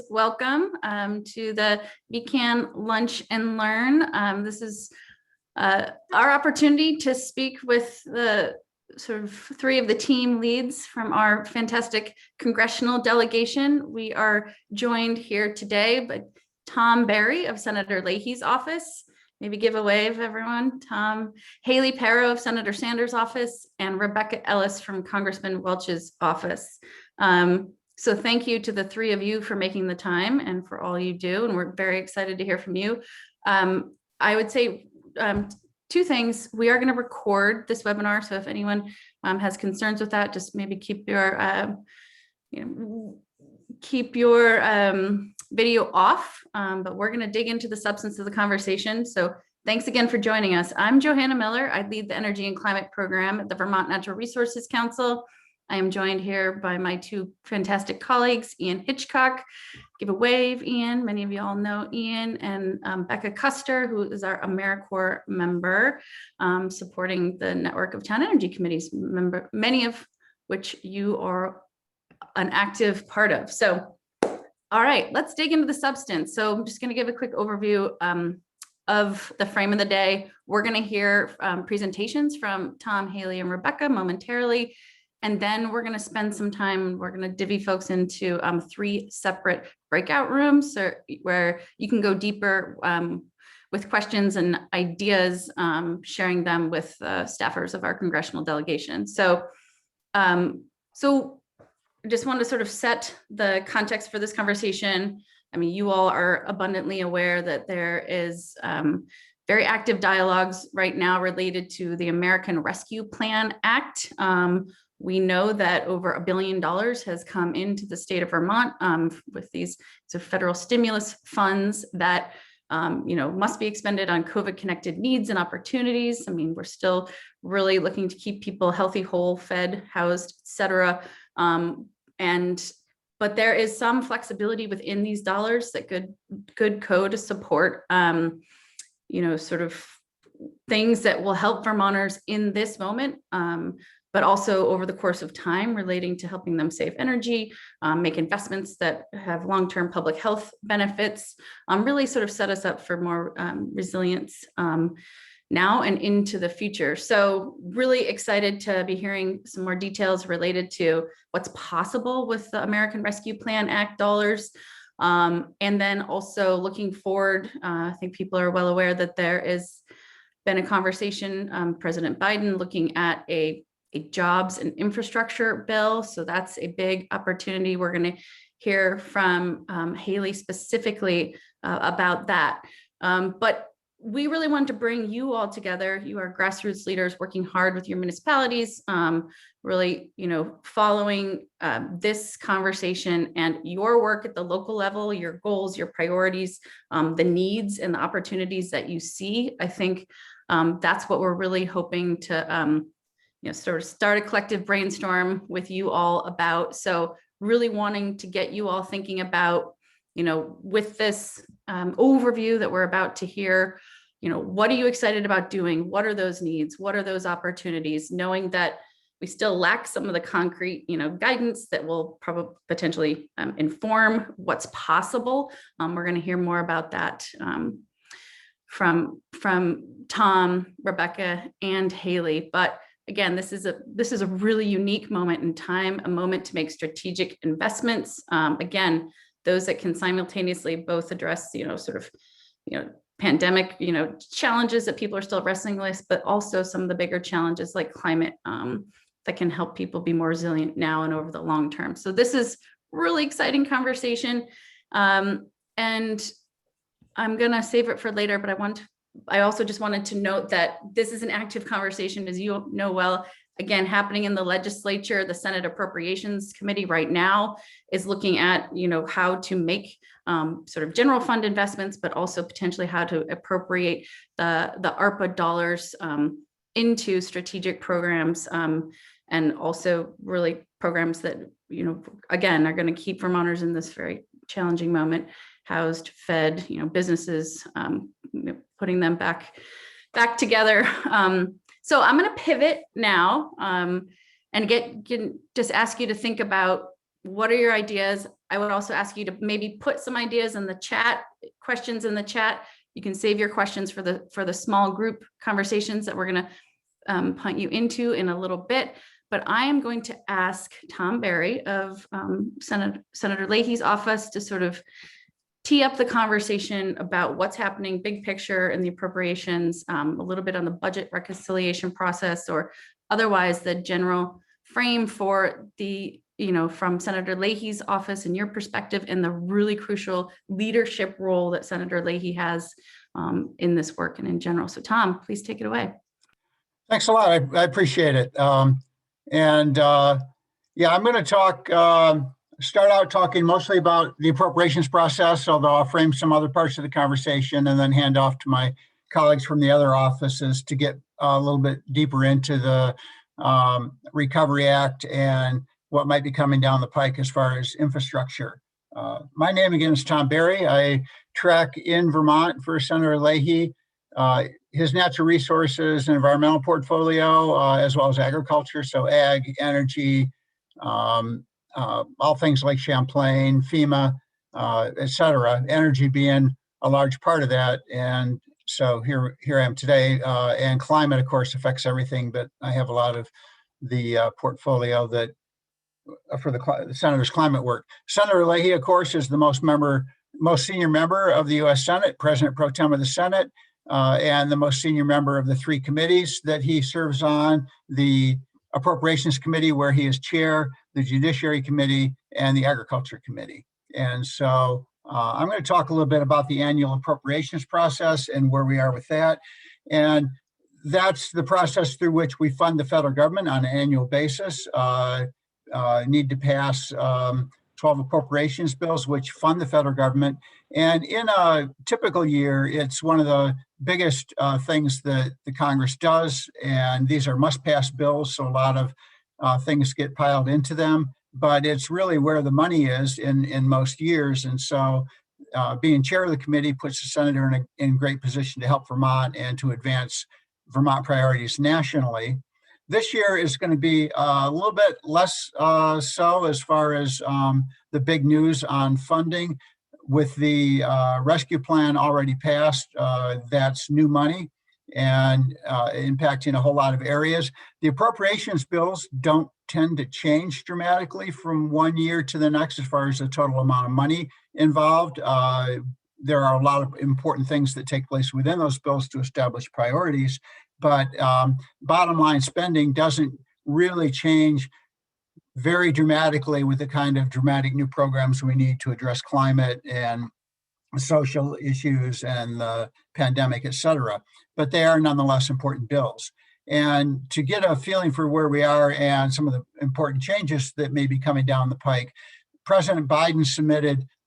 Welcome to the VECAN Lunch and Learn. This is our opportunity to speak with the sort of three of the team leads from our fantastic congressional delegation. We are joined here today by Tom Barry of Senator Leahy's office. Maybe give a wave, everyone. Tom, Haley Parrow of Senator Sanders' office, and Rebecca Ellis from Congressman Welch's office. So thank you to the three of you for making the time and for all you do. And we're very excited to hear from you. I would say two things. We are going to record this webinar. So if anyone has concerns with that, just maybe keep your video off. But we're going to dig into the substance of the conversation. So thanks again for joining us. I'm Johanna Miller. I lead the Energy and Climate Program at the Vermont Natural Resources Council. I am joined here by my two fantastic colleagues, Ian Hitchcock. Give a wave, Ian. Many of you all know Ian, and Becca Custer, who is our AmeriCorps member, supporting the network of town energy committees, many of which you are an active part of. So, all right, let's dig into the substance. So I'm just going to give a quick overview of the frame of the day. We're going to hear presentations from Tom, Haley, and Rebecca momentarily. And then we're going to spend some time, we're going to divvy folks into three separate breakout rooms where you can go deeper with questions and ideas, sharing them with staffers of our congressional delegation. So I just want to sort of set the context for this conversation. I mean, you all are abundantly aware that there is very active dialogues right now related to the American Rescue Plan Act. We know that over $1 billion has come into the state of Vermont with these federal stimulus funds that must be expended on COVID-connected needs and opportunities. I mean, we're still really looking to keep people healthy, whole, fed, housed, et cetera. But there is some flexibility within these dollars that could go to support, sort of things that will help Vermonters in this moment. But also over the course of time relating to helping them save energy, make investments that have long-term public health benefits, really sort of set us up for more resilience now and into the future. So really excited to be hearing some more details related to what's possible with the American Rescue Plan Act dollars. And then also looking forward, I think people are well aware that there has been a conversation, President Biden looking at a jobs and infrastructure bill. So that's a big opportunity. We're going to hear from Haley specifically about that. But we really want to bring you all together. You are grassroots leaders working hard with your municipalities, really, following this conversation and your work at the local level, your goals, your priorities, the needs and the opportunities that you see. I think that's what we're really hoping to sort of start a collective brainstorm with you all about. So really wanting to get you all thinking about, with this overview that we're about to hear, what are you excited about doing? What are those needs? What are those opportunities? Knowing that we still lack some of the concrete, guidance that will probably potentially inform what's possible. We're going to hear more about that from Tom, Rebecca, and Haley. But again, this is a really unique moment in time, a moment to make strategic investments. Again, those that can simultaneously both address, pandemic, challenges that people are still wrestling with, but also some of the bigger challenges like climate that can help people be more resilient now and over the long term. So this is really exciting conversation. And I'm going to save it for later, but I also just wanted to note that this is an active conversation, as you know well, again, happening in the legislature. The Senate Appropriations Committee right now is looking at, how to make sort of general fund investments, but also potentially how to appropriate the ARPA dollars into strategic programs and also really programs that, again, are going to keep Vermonters in this very challenging moment housed, fed, businesses, putting them back together. So I'm going to pivot now and just ask you to think about what are your ideas. I would also ask you to maybe put some ideas in the chat, questions in the chat. You can save your questions for the small group conversations that we're going to punt you into in a little bit. But I am going to ask Tom Barry of Senator Leahy's office to sort of tee up the conversation about what's happening big picture in the appropriations, a little bit on the budget reconciliation process, or otherwise the general frame for the, from Senator Leahy's office and your perspective, and the really crucial leadership role that Senator Leahy has in this work and in general. So Tom, please take it away. Thanks a lot. I appreciate it. Yeah, I'm going to start out talking mostly about the appropriations process, although I'll frame some other parts of the conversation and then hand off to my colleagues from the other offices to get a little bit deeper into the Recovery Act and what might be coming down the pike as far as infrastructure. My name again is Tom Barry. I track in Vermont for Senator Leahy, his natural resources and environmental portfolio, as well as agriculture, so ag, energy, all things like Champlain, FEMA, et cetera, energy being a large part of that. And so here I am today, and climate, of course, affects everything, but I have a lot of the portfolio that for the Senator's climate work. Senator Leahy, of course, is the most senior member of the U.S. Senate, President Pro Tem of the Senate, and the most senior member of the three committees that he serves on: the Appropriations Committee, where he is chair, the Judiciary Committee, and the Agriculture Committee. And so I'm going to talk a little bit about the annual appropriations process and where we are with that. And that's the process through which we fund the federal government on an annual basis. Need to pass 12 appropriations bills which fund the federal government. And in a typical year, it's one of the biggest things that the Congress does. And these are must-pass bills, so a lot of things get piled into them. But it's really where the money is in most years. And so being chair of the committee puts the senator in great position to help Vermont and to advance Vermont priorities nationally. This year is going to be a little bit less so as far as the big news on funding. With the rescue plan already passed, that's new money and impacting a whole lot of areas. The appropriations bills don't tend to change dramatically from one year to the next as far as the total amount of money involved. There are a lot of important things that take place within those bills to establish priorities, but bottom line spending doesn't really change very dramatically with the kind of dramatic new programs we need to address climate and social issues and the pandemic, et cetera. But they are nonetheless important bills. And to get a feeling for where we are and some of the important changes that may be coming down the pike, President Biden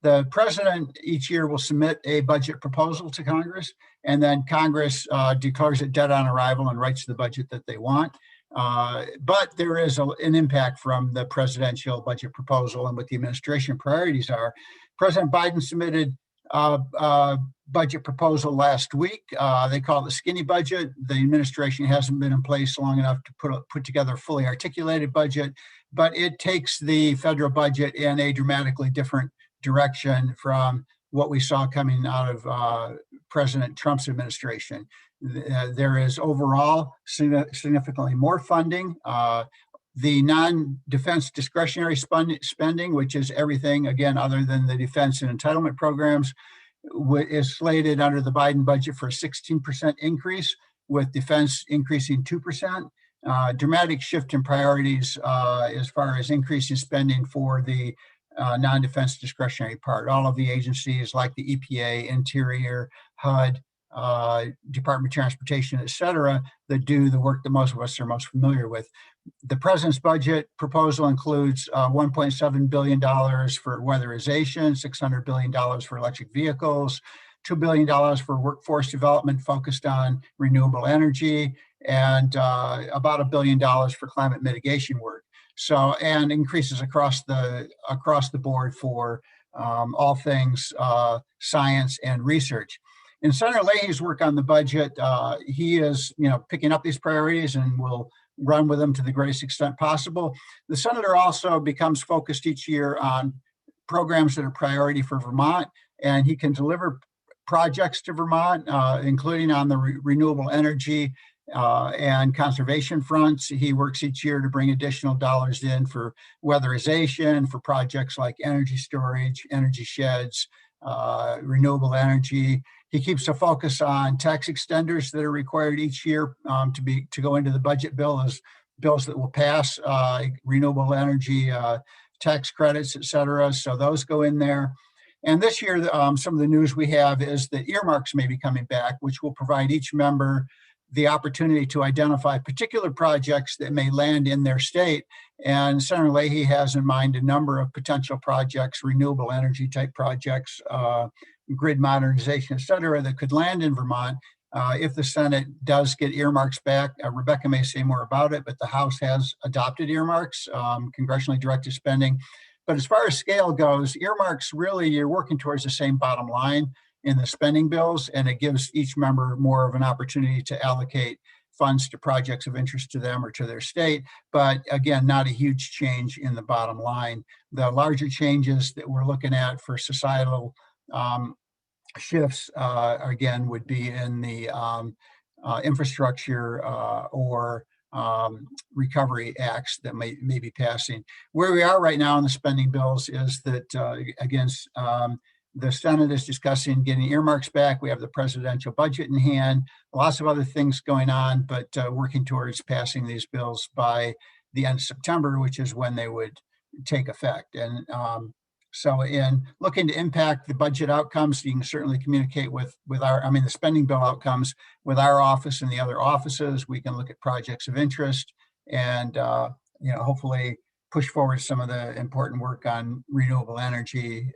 the president each year will submit a budget proposal to Congress, and then Congress declares it dead on arrival and writes the budget that they want. But there is an impact from the presidential budget proposal and what the administration priorities are. President Biden submitted a budget proposal last week. They call it the skinny budget. The administration hasn't been in place long enough to put together a fully articulated budget, but it takes the federal budget in a dramatically different direction from what we saw coming out of President Trump's administration. There is overall significantly more funding. The non-defense discretionary spending, which is everything, again, other than the defense and entitlement programs, is slated under the Biden budget for a 16% increase, with defense increasing 2%. Dramatic shift in priorities as far as increasing spending for the non-defense discretionary part. All of the agencies like the EPA, Interior, HUD, Department of Transportation, et cetera, that do the work that most of us are most familiar with. The president's budget proposal includes $1.7 billion for weatherization, $600 billion for electric vehicles, $2 billion for workforce development focused on renewable energy, and about $1 billion for climate mitigation work. So, and increases across the board for all things science and research. In Senator Leahy's work on the budget, he is, picking up these priorities and will run with them to the greatest extent possible. The senator also becomes focused each year on programs that are priority for Vermont, and he can deliver projects to Vermont, including on the renewable energy and conservation fronts. He works each year to bring additional dollars in for weatherization, for projects like energy storage, energy sheds, renewable energy. He keeps a focus on tax extenders that are required each year to go into the budget bill as bills that will pass, renewable energy tax credits, et cetera. So those go in there. And this year, some of the news we have is that earmarks may be coming back, which will provide each member the opportunity to identify particular projects that may land in their state. And Senator Leahy has in mind a number of potential projects, renewable energy type projects, grid modernization, et cetera, that could land in Vermont if the Senate does get earmarks back. Rebecca may say more about it, but the House has adopted earmarks, congressionally directed spending. But as far as scale goes, earmarks, really, you're working towards the same bottom line in the spending bills, and it gives each member more of an opportunity to allocate funds to projects of interest to them or to their state. But again, not a huge change in the bottom line. The larger changes that we're looking at for societal shifts, again, would be in the infrastructure or recovery acts that may be passing. Where we are right now in the spending bills is that, again, the Senate is discussing getting earmarks back. We have the presidential budget in hand, lots of other things going on, but working towards passing these bills by the end of September, which is when they would take effect. And so in looking to impact the budget outcomes, you can certainly communicate with the spending bill outcomes with our office and the other offices. We can look at projects of interest and, hopefully push forward some of the important work on renewable energy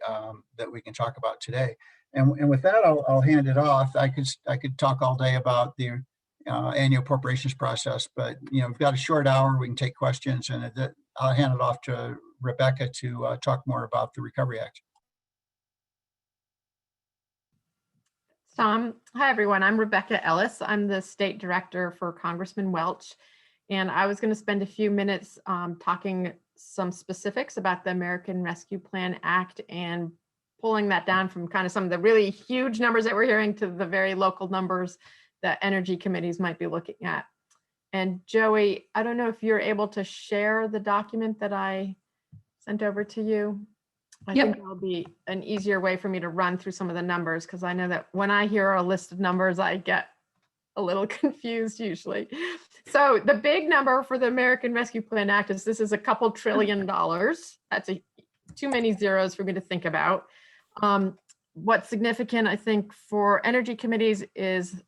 that we can talk about today. And with that, I'll hand it off. I could talk all day about the annual appropriations process, but we've got a short hour. We can take questions, and I'll hand it off to Rebecca to talk more about the Recovery Act. Tom, hi everyone. I'm Rebecca Ellis. I'm the state director for Congressman Welch, and I was going to spend a few minutes talking some specifics about the American Rescue Plan Act and pulling that down from kind of some of the really huge numbers that we're hearing to the very local numbers that energy committees might be looking at. And Joey, I don't know if you're able to share the document that I sent over to you. I think it'll be an easier way for me to run through some of the numbers, because I know that when I hear a list of numbers, I get a little confused usually. So the big number for the American Rescue Plan Act is this is a couple $2 trillion. That's too many zeros for me to think about. What's significant, I think, for energy committees is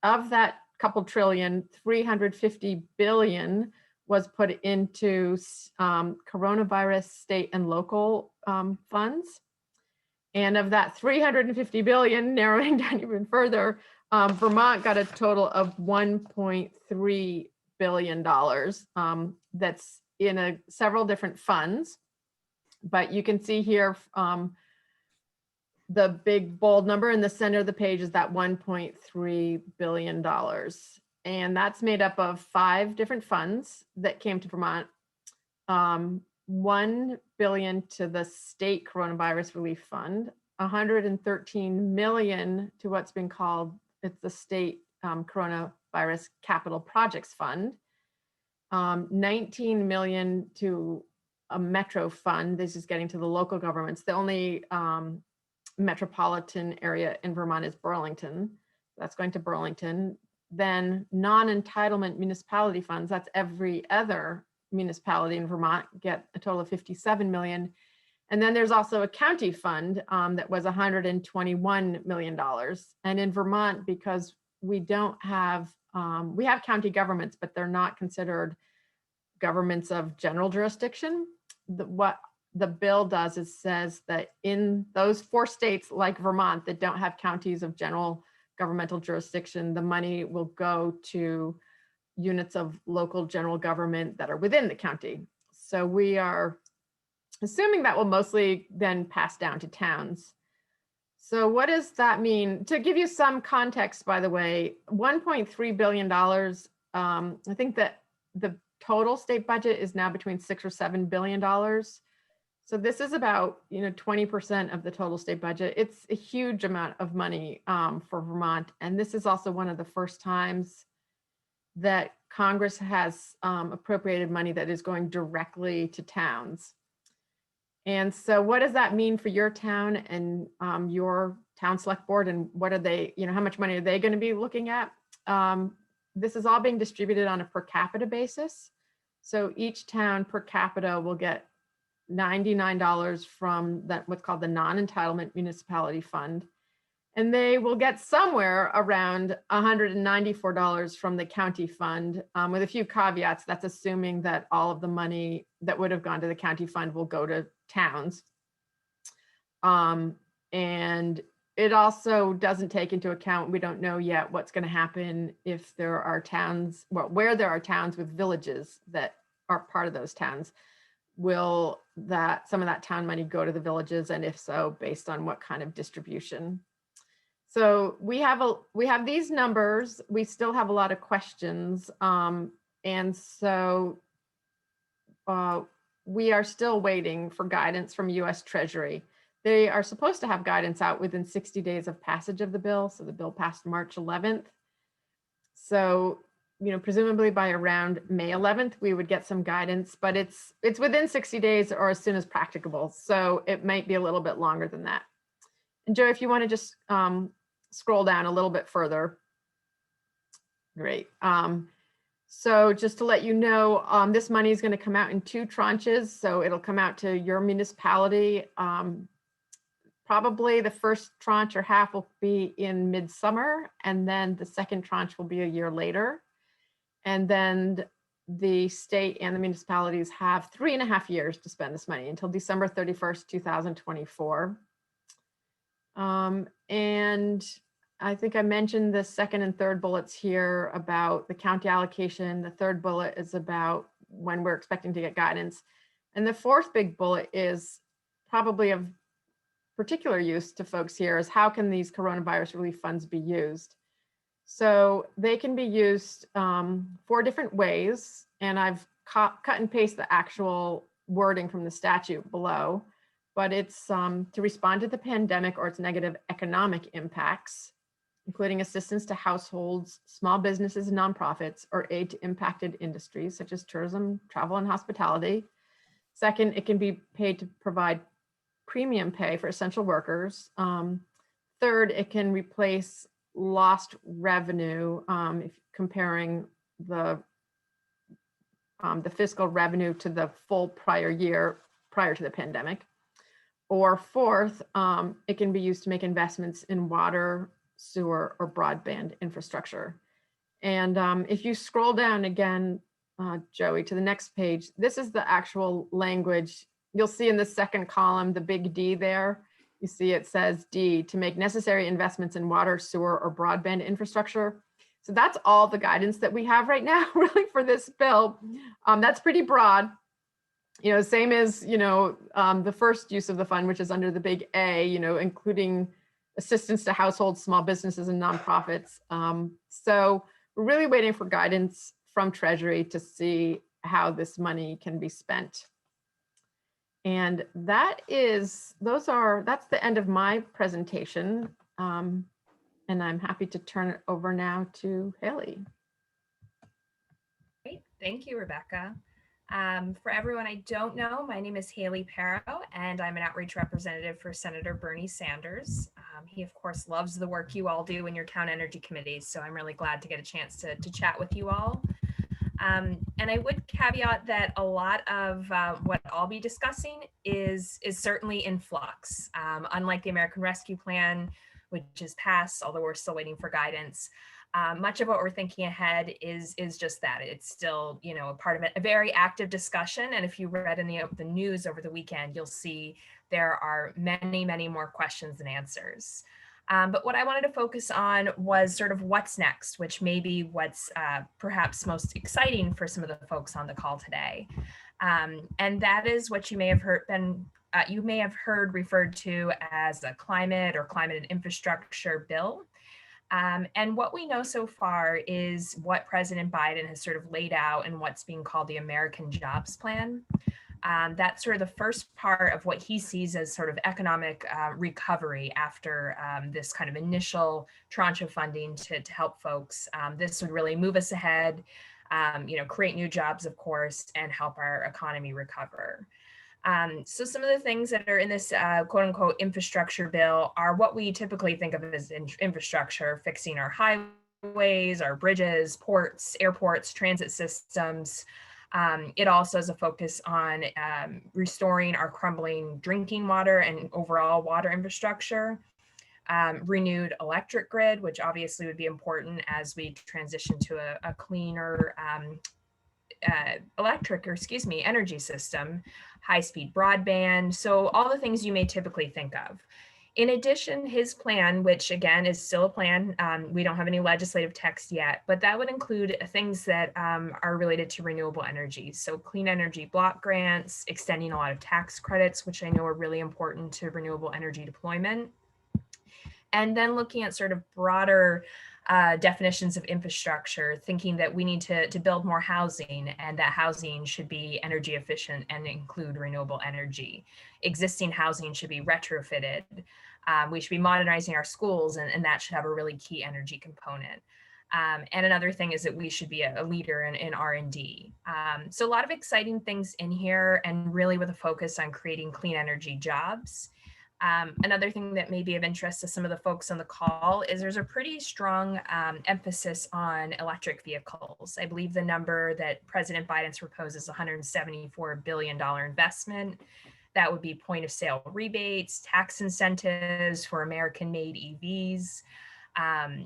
of that couple trillion, 350 billion was put into coronavirus state and local funds. And of that 350 billion, narrowing down even further, Vermont got a total of $1.3 billion that's in several different funds. But you can see here the big bold number in the center of the page is that $1.3 billion. And that's made up of 5 different funds that came to Vermont. $1 billion to the state coronavirus relief fund, $113 million to what's been called, it's the state coronavirus capital projects fund, $19 million to a metro fund. This is getting to the local governments. The only metropolitan area in Vermont is Burlington. That's going to Burlington. Then non-entitlement municipality funds, that's every other municipality in Vermont, get a total of $57 million. And then there's also a county fund that was $121 million. And in Vermont, because we don't have, we have county governments, but they're not considered governments of general jurisdiction. What the bill does is says that in those 4 states like Vermont that don't have counties of general governmental jurisdiction, the money will go to units of local general government that are within the county. So we are assuming that will mostly then pass down to towns. So what does that mean? To give you some context, by the way, $1.3 billion, I think that the total state budget is now between $6 or $7 billion. So this is about, 20% of the total state budget. It's a huge amount of money for Vermont. And this is also one of the first times that Congress has appropriated money that is going directly to towns. And so what does that mean for your town and your town select board, and what are they, how much money are they going to be looking at? This is all being distributed on a per capita basis. So each town per capita will get $99 from that, what's called the non-entitlement municipality fund. And they will get somewhere around $194 from the county fund, with a few caveats. That's assuming that all of the money that would have gone to the county fund will go to towns. And it also doesn't take into account, we don't know yet what's going to happen if there are towns, well, where there are towns with villages that are part of those towns. Will that some of that town money go to the villages, and if so, based on what kind of distribution? So we have these numbers. We still have a lot of questions, and so we are still waiting for guidance from U.S. Treasury. They are supposed to have guidance out within 60 days of passage of the bill. So the bill passed March 11th. So, presumably by around May 11th, we would get some guidance, but it's within 60 days or as soon as practicable. So it might be a little bit longer than that. And Joe, if you want to just scroll down a little bit further. Great. So just to let you know, this money is going to come out in 2 tranches. So it'll come out to your municipality. Probably the first tranche or half will be in midsummer, and then the second tranche will be a year later. And then the state and the municipalities have 3.5 years to spend this money until December 31st, 2024. And I think I mentioned the second and third bullets here about the county allocation. The third bullet is about when we're expecting to get guidance. And the fourth big bullet is probably of particular use to folks here, is how can these coronavirus relief funds be used? So they can be used 4 different ways. And I've cut and paste the actual wording from the statute below, but it's to respond to the pandemic or its negative economic impacts, including assistance to households, small businesses, and nonprofits, or aid to impacted industries such as tourism, travel, and hospitality. Second, it can be paid to provide premium pay for essential workers. Third, it can replace lost revenue, if comparing the fiscal revenue to the full prior year prior to the pandemic. Or fourth, it can be used to make investments in water, sewer, or broadband infrastructure. And if you scroll down again, Joey, to the next page, this is the actual language. You'll see in the second column, the big D there. You see it says D, to make necessary investments in water, sewer, or broadband infrastructure. So that's all the guidance that we have right now, really, for this bill. That's pretty broad. Same as, the first use of the fund, which is under the big A, including assistance to households, small businesses, and nonprofits. So we're really waiting for guidance from Treasury to see how this money can be spent. And that's the end of my presentation. And I'm happy to turn it over now to Haley. Great, thank you, Rebecca. For everyone I don't know, my name is Haley Parrow, and I'm an outreach representative for Senator Bernie Sanders. He, of course, loves the work you all do in your town energy committees, so I'm really glad to get a chance to chat with you all. And I would caveat that a lot of what I'll be discussing is certainly in flux. Unlike the American Rescue Plan, which is passed, although we're still waiting for guidance, much of what we're thinking ahead is just that. It's still, a part of it, a very active discussion. And if you read in the news over the weekend, you'll see there are many, many more questions than answers. But what I wanted to focus on was sort of what's next, which may be what's perhaps most exciting for some of the folks on the call today. And that is what you may have heard referred to as a climate and infrastructure bill. And what we know so far is what President Biden has sort of laid out in what's being called the American Jobs Plan. That's sort of the first part of what he sees as sort of economic recovery after this kind of initial tranche of funding to help folks. This would really move us ahead, create new jobs, of course, and help our economy recover. So some of the things that are in this quote unquote infrastructure bill are what we typically think of as infrastructure, fixing our highways, our bridges, ports, airports, transit systems. It also has a focus on restoring our crumbling drinking water and overall water infrastructure. Renewed electric grid, which obviously would be important as we transition to a cleaner energy system, high-speed broadband. So all the things you may typically think of. In addition, his plan, which again is still a plan, we don't have any legislative text yet, but that would include things that are related to renewable energy. So clean energy block grants, extending a lot of tax credits, which I know are really important to renewable energy deployment. And then looking at sort of broader definitions of infrastructure, thinking that we need to build more housing and that housing should be energy efficient and include renewable energy. Existing housing should be retrofitted. We should be modernizing our schools, and that should have a really key energy component. And another thing is that we should be a leader in R&D. So a lot of exciting things in here, and really with a focus on creating clean energy jobs. Another thing that may be of interest to some of the folks on the call is there's a pretty strong emphasis on electric vehicles. I believe the number that President Biden's proposes is $174 billion investment. That would be point of sale rebates, tax incentives for American-made EVs.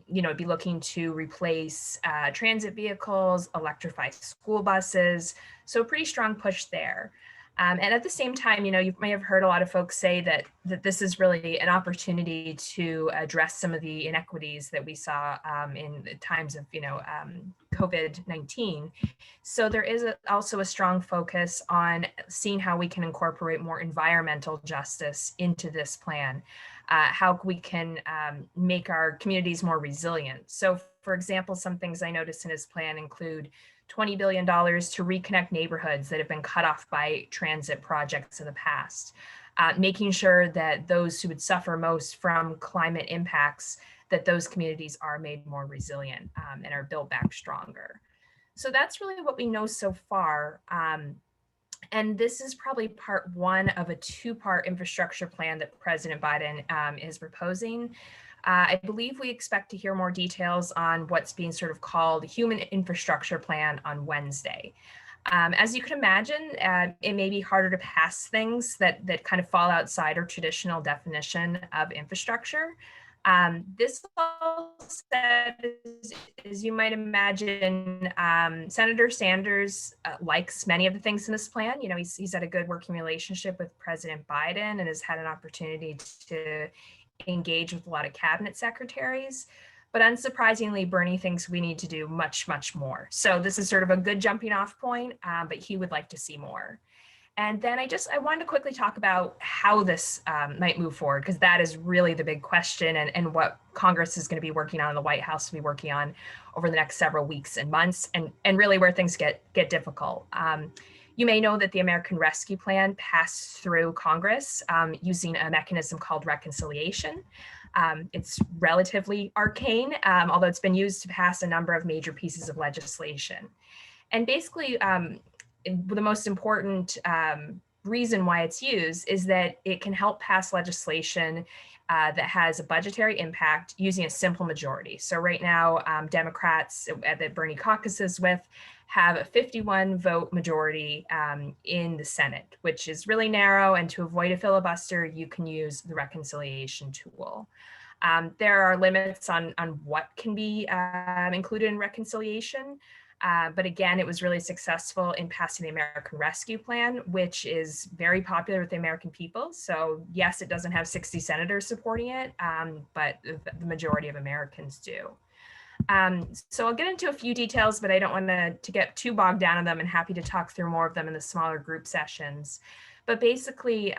It'd be looking to replace transit vehicles, electrify school buses. So a pretty strong push there. And at the same time, you may have heard a lot of folks say that this is really an opportunity to address some of the inequities that we saw in the times of, COVID-19. So there is also a strong focus on seeing how we can incorporate more environmental justice into this plan, how we can make our communities more resilient. So, for example, some things I noticed in his plan include $20 billion to reconnect neighborhoods that have been cut off by transit projects in the past, making sure that those who would suffer most from climate impacts, that those communities are made more resilient and are built back stronger. So that's really what we know so far. And this is probably part one of a two-part infrastructure plan that President Biden is proposing. I believe we expect to hear more details on what's being sort of called Human Infrastructure Plan on Wednesday. As you can imagine, it may be harder to pass things that kind of fall outside our traditional definition of infrastructure. This all said, as you might imagine, Senator Sanders likes many of the things in this plan. He's had a good working relationship with President Biden and has had an opportunity to engage with a lot of cabinet secretaries, but unsurprisingly, Bernie thinks we need to do much, much more. So this is sort of a good jumping off point, but he would like to see more. And then I wanted to quickly talk about how this might move forward, because that is really the big question and what Congress is going to be working on and the White House will be working on over the next several weeks and months, and really where things get difficult. You may know that the American Rescue Plan passed through Congress using a mechanism called reconciliation. It's relatively arcane, although it's been used to pass a number of major pieces of legislation. And basically, the most important reason why it's used is that it can help pass legislation that has a budgetary impact using a simple majority. So right now, Democrats that Bernie caucuses with have a 51 vote majority in the Senate, which is really narrow. And to avoid a filibuster, you can use the reconciliation tool. There are limits on what can be included in reconciliation. But again, it was really successful in passing the American Rescue Plan, which is very popular with the American people. So yes, it doesn't have 60 senators supporting it, but the majority of Americans do. So I'll get into a few details, but I don't want to get too bogged down in them, and happy to talk through more of them in the smaller group sessions. But basically,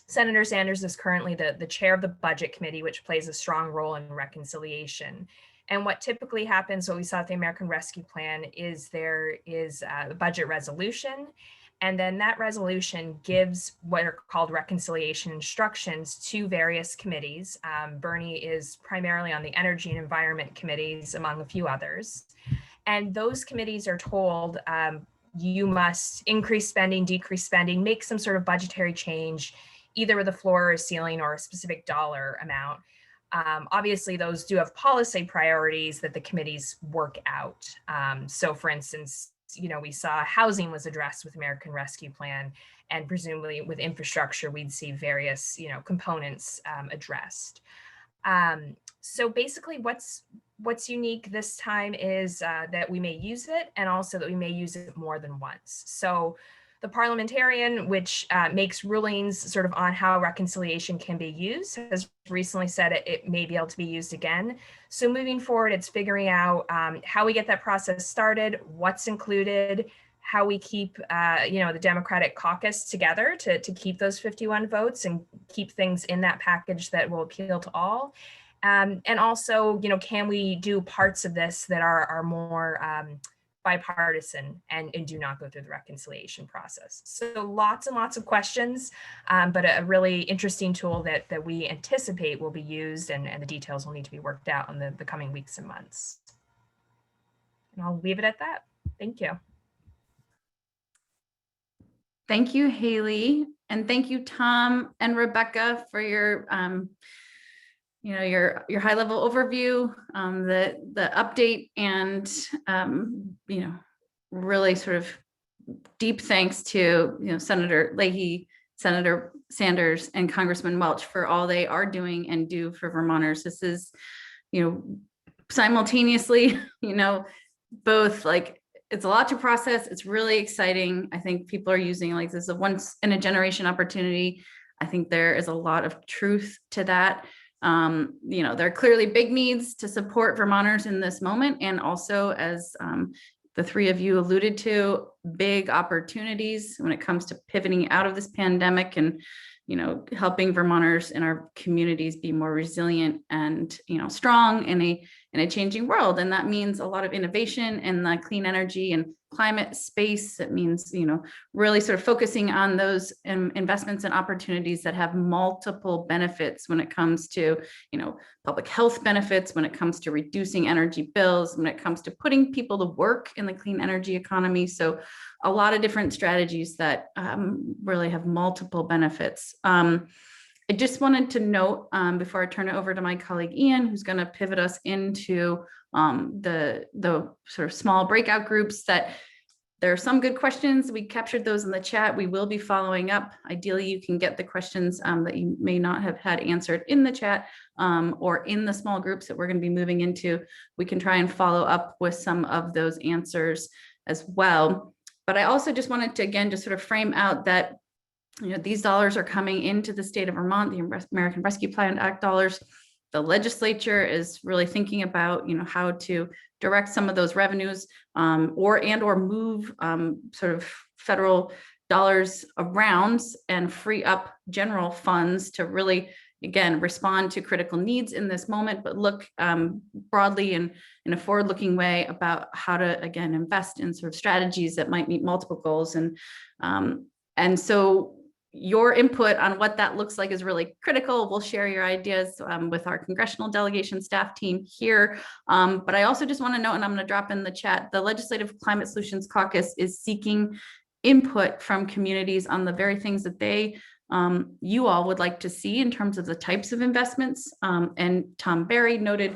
Senator Sanders is currently the chair of the Budget Committee, which plays a strong role in reconciliation. And what typically happens, what we saw at the American Rescue Plan, is there is a budget resolution, And then that resolution gives what are called reconciliation instructions to various committees. Bernie is primarily on the Energy and Environment committees, among a few others. And those committees are told, you must increase spending, decrease spending, make some sort of budgetary change, either with a floor or a ceiling or a specific dollar amount. Obviously, those do have policy priorities that the committees work out. So for instance, we saw housing was addressed with American Rescue Plan, and presumably with infrastructure, we'd see various, components addressed. So basically what's unique this time is that we may use it, and also that we may use it more than once. So the parliamentarian, which makes rulings sort of on how reconciliation can be used, has recently said it may be able to be used again. So moving forward, it's figuring out how we get that process started, what's included, how we keep the Democratic caucus together to keep those 51 votes and keep things in that package that will appeal to all. And also, can we do parts of this that are more bipartisan and do not go through the reconciliation process? So lots and lots of questions, but a really interesting tool that we anticipate will be used, and the details will need to be worked out in the coming weeks and months. And I'll leave it at that. Thank you. Thank you, Haley. And thank you, Tom and Rebecca, for your your high level overview, the update, and really sort of deep thanks to Senator Leahy, Senator Sanders, and Congressman Welch for all they are doing and do for Vermonters. This is simultaneously both like, it's a lot to process. It's really exciting. I think people are using like this is a once in a generation opportunity. I think there is a lot of truth to that. There are clearly big needs to support Vermonters in this moment. And also, as the three of you alluded to, big opportunities when it comes to pivoting out of this pandemic and, helping Vermonters in our communities be more resilient and, strong in a changing world. And that means a lot of innovation in the clean energy and climate space. It means, really sort of focusing on those investments and opportunities that have multiple benefits when it comes to, public health benefits, when it comes to reducing energy bills, when it comes to putting people to work in the clean energy economy. So a lot of different strategies that really have multiple benefits. I just wanted to note before I turn it over to my colleague Ian, who's going to pivot us into the sort of small breakout groups, that there are some good questions. We captured those in the chat. We will be following up. Ideally, you can get the questions that you may not have had answered in the chat or in the small groups that we're going to be moving into. We can try and follow up with some of those answers as well. But I also just wanted to, again, just sort of frame out that these dollars are coming into the state of Vermont, the American Rescue Plan Act dollars. The legislature is really thinking about, how to direct some of those revenues or move sort of federal dollars around and free up general funds to really, again, respond to critical needs in this moment, but look broadly and in a forward-looking way about how to, again, invest in sort of strategies that might meet multiple goals. And so your input on what that looks like is really critical. We'll share your ideas with our congressional delegation staff team here. But I also just want to note, and I'm going to drop in the chat, the Legislative Climate Solutions Caucus is seeking input from communities on the very things that you all would like to see in terms of the types of investments. And Tom Barry noted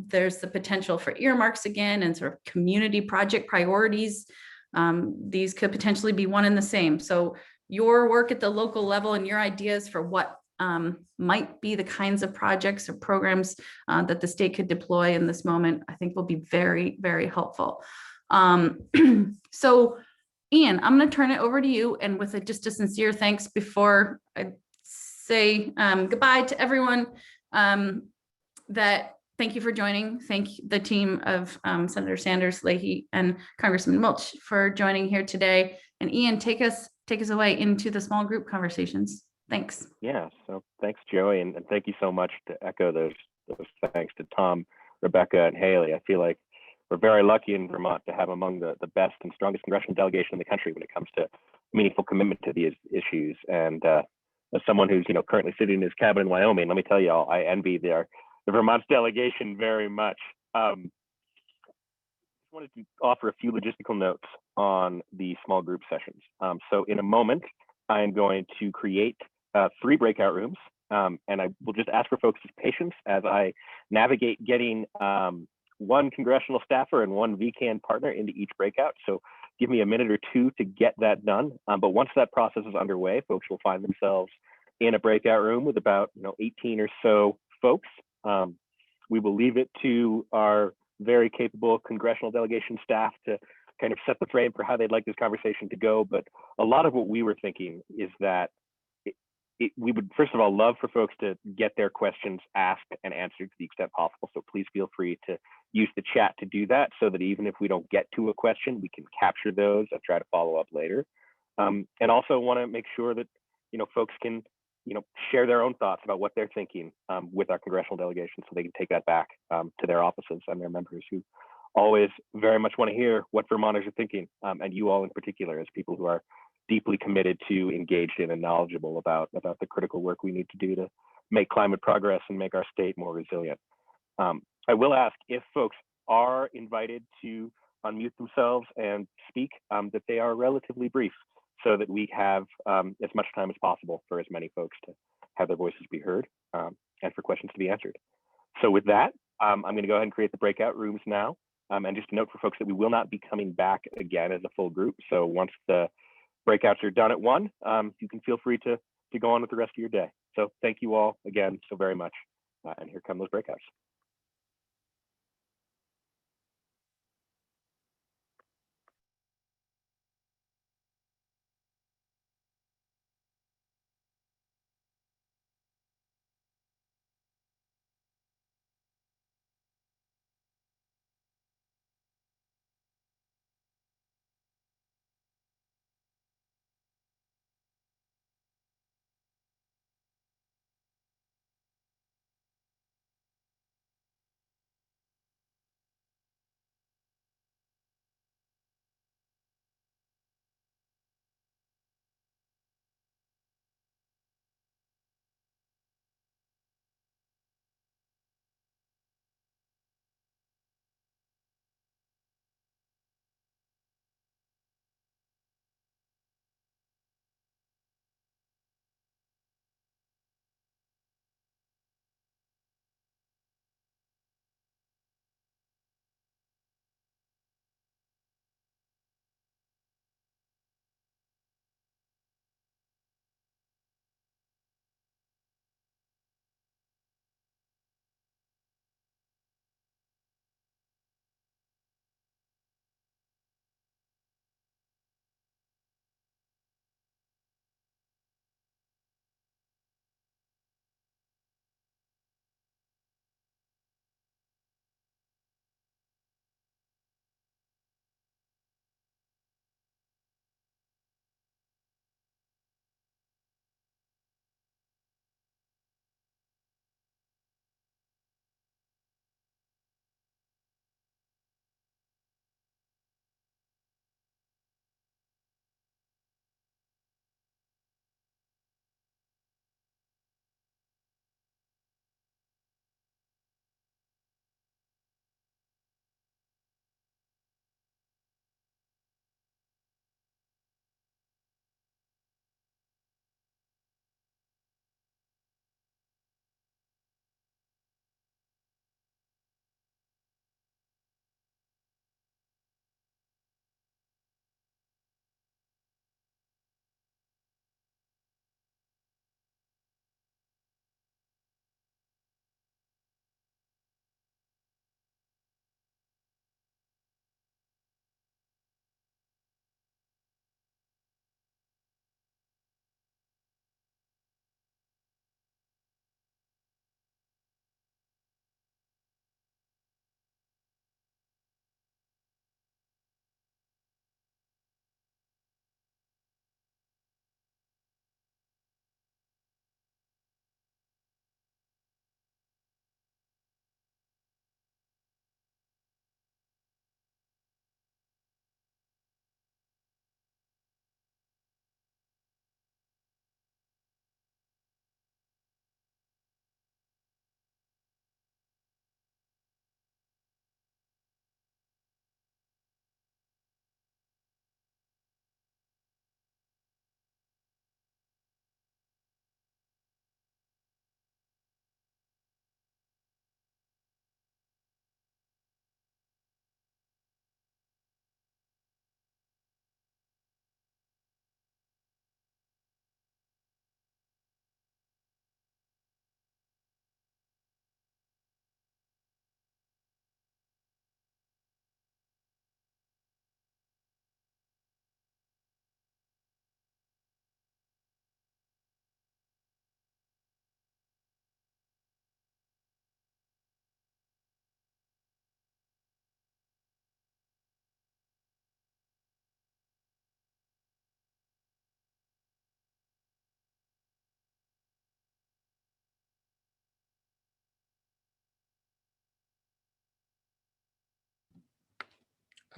there's the potential for earmarks again and sort of community project priorities. These could potentially be one and the same. So your work at the local level and your ideas for what might be the kinds of projects or programs that the state could deploy in this moment, I think will be very, very helpful. So Ian, I'm going to turn it over to you, and with just a sincere thanks before I say goodbye to everyone, that thank you for joining. Thank the team of Senator Sanders, Leahy, and Congressman Welch for joining here today. And Ian, take us away into the small group conversations. Thanks. Yeah, so thanks, Joey, and thank you so much to echo those thanks to Tom, Rebecca, and Haley. I feel like we're very lucky in Vermont to have among the best and strongest congressional delegation in the country when it comes to meaningful commitment to these issues. And as someone who's currently sitting in his cabin in Wyoming, let me tell you all, I envy the Vermont's delegation very much. Just wanted to offer a few logistical notes on the small group sessions. So in a moment, I'm going to create 3 breakout rooms, and I will just ask for folks' patience as I navigate getting 1 congressional staffer and 1 VECAN partner into each breakout. So give me a minute or 2 to get that done. But once that process is underway, folks will find themselves in a breakout room with about 18 or so folks. We will leave it to our very capable congressional delegation staff to kind of set the frame for how they'd like this conversation to go. But a lot of what we were thinking is that we would, first of all, love for folks to get their questions asked and answered to the extent possible. So please feel free to use the chat to do that, so that even if we don't get to a question, we can capture those and try to follow up later. And also want to make sure that folks can share their own thoughts about what they're thinking with our congressional delegation, so they can take that back to their offices and their members, who always very much want to hear what Vermonters are thinking, and you all in particular, as people who are deeply committed to, engaged in, and knowledgeable about the critical work we need to do to make climate progress and make our state more resilient. I will ask, if folks are invited to unmute themselves and speak, that they are relatively brief, so that we have as much time as possible for as many folks to have their voices be heard, and for questions to be answered. So with that, I'm going to go ahead and create the breakout rooms now. And just a note for folks that we will not be coming back again as a full group. So once the breakouts are done at 1, you can feel free to go on with the rest of your day. So thank you all again so very much. And here come those breakouts.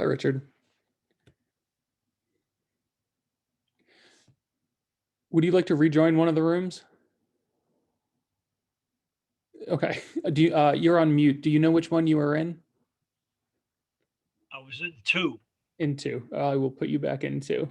Hi, Richard. Would you like to rejoin one of the rooms? Okay. Do you, you're on mute. Do you know which one you were in? I was in 2. Into. I will put you back into.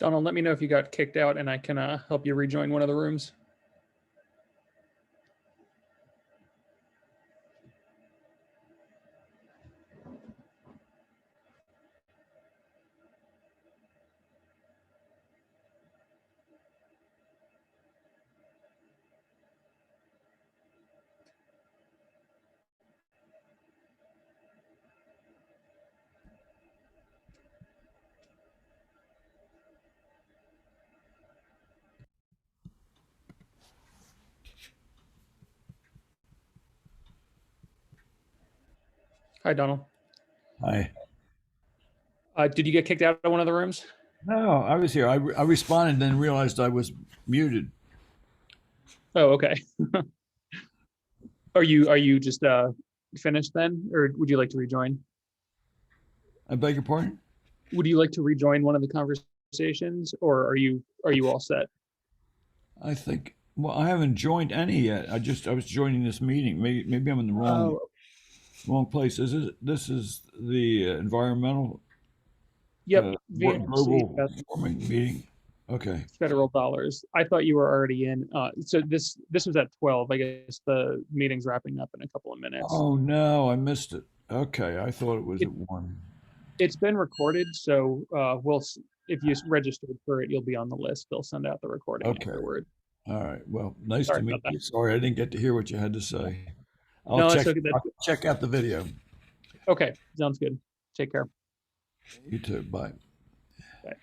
Donald, let me know if you got kicked out and I can help you rejoin one of the rooms. Hi, Donald. Hi. Did you get kicked out of one of the rooms? No, I was here. I responded, then realized I was muted. Oh, okay. Are you just finished then, or would you like to rejoin? I beg your pardon? Would you like to rejoin one of the conversations, or are you all set? I think. Well, I haven't joined any yet. I was joining this meeting. Maybe I'm in the wrong place. This is the environmental Yep. VNC, global warming meeting. Okay. federal dollars. I thought you were already in. So this was at 12. I guess the meeting's wrapping up in a couple of minutes. Oh no, I missed it. Okay, I thought it was at 1. It's been recorded, so if you registered for it, you'll be on the list. They'll send out the recording Okay. afterward. All right. Well, nice Sorry to meet about that. you. Sorry, I didn't get to hear what you had to say. No, it's okay. I'll check out the video. Okay, sounds good. Take care. You too. Bye. Bye.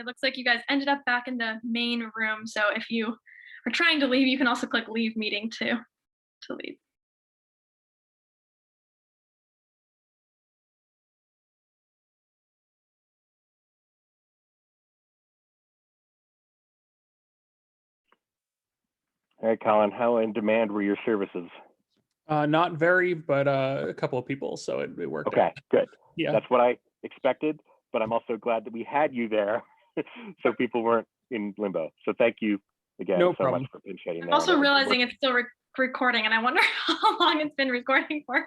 it looks like you guys ended up back in the main room. So if you are trying to leave, you can also click leave meeting to leave. All right, Colin, how in demand were your services? Not very, but a couple of people, so it worked out. Okay, good. Yeah. That's what I expected, but I'm also glad that we had you there so people weren't in limbo. So thank you again No so problem. much for pinch hitting I'm there. also That was realizing work. it's still recording, and I wonder how long it's been recording for.